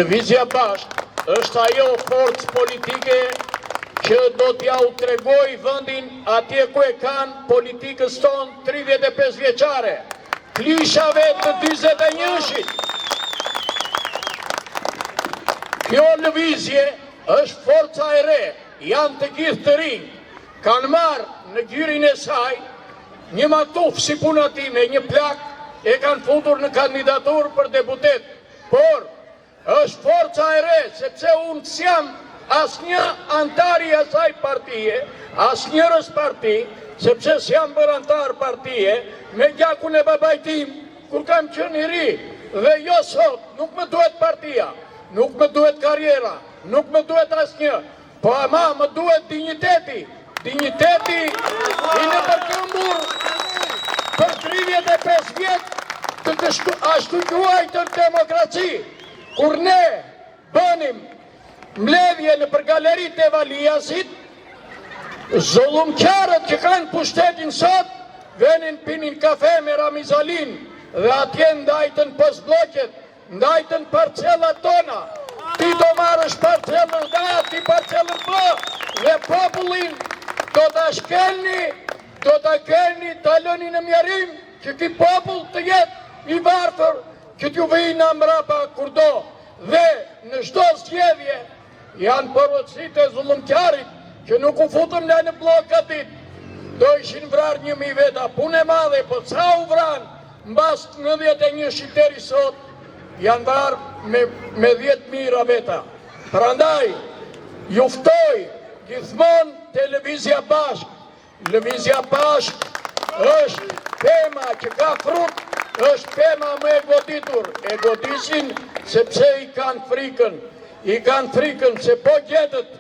Lëvizja Bashkë është ajo forcë politike që do t'ja u tregoj vëndin atje ku e kanë politikës tonë 35 vjeqare, klishave të 41-shit. Kjo lëvizje është forca e re, janë të gjithë të rinj, kanë marrë në gjyrin e saj një matuf si puna time, një plak, e kanë futur në kandidatur për deputet, por është forca e re, sepse unë s'jam asnjë antari asaj partije, asnjërës parti, sepse s'jam bërë antar partije, me gjakun e babajtim, kur kam qenë i ri, dhe jo sot, nuk më duhet partia, nuk më duhet karriera, nuk më duhet asnjë, po ama më duhet digniteti i në përkëmbur për 35 vjet të ashtu quajtën demokraci. Kur ne bënim mbledhje në për galeritë e Valiasit, zullumqtarët që kanë pushtetin sot, venin pinin kafe me Ramizalin dhe atje ndajtën postbloqet, ndajtën parcellat tona. Ti do marrësh parcellën A, ti parcellën B, dhe popullin do ta shkelni, do ta kelni, ta lëni në mjerim, që ki popull të jetë i varfër, që t'ju vijnë në mrapa kur do, dhe në çdo zgjedhje janë porositë e zullumqtarit që nuk u futën në blok atit, do ishin vrarë 1000 veta, punë e madhe, po sa u vranë mbas 91 shiteri sot, janë vrarë me 10.000 veta. Prandaj, juftoj gjithmonë te Lëvizja Bashkë. Lëvizja Bashkë është tema që ka frut, është tema më e goditur. E godisin sepse i kanë frikën se po gjetët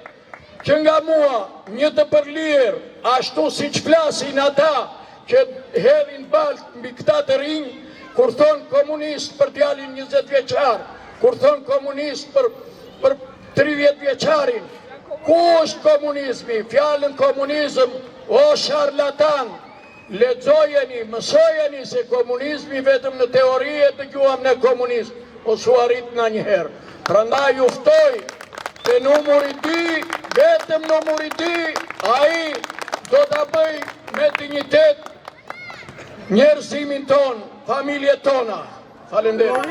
që nga mua një të përlir, ashtu si që flasin ata që hedhin baltë mbi këta të rinj, kur thonë komunist për djalin 20 vjeqar, kur thonë komunist për 30 vjeqarin, ku është komunizmi? Fjallën komunizm, o sharlatan, lexojeni, mësojeni se komunizmi vetëm në teori e të gjuam në komunist, o suarit në njëherë. Prandaj juftoj të numuri 2, vetëm numuri 2, ai do të bëj me dignitet njerëzimin ton, familje tona. Falenderoj.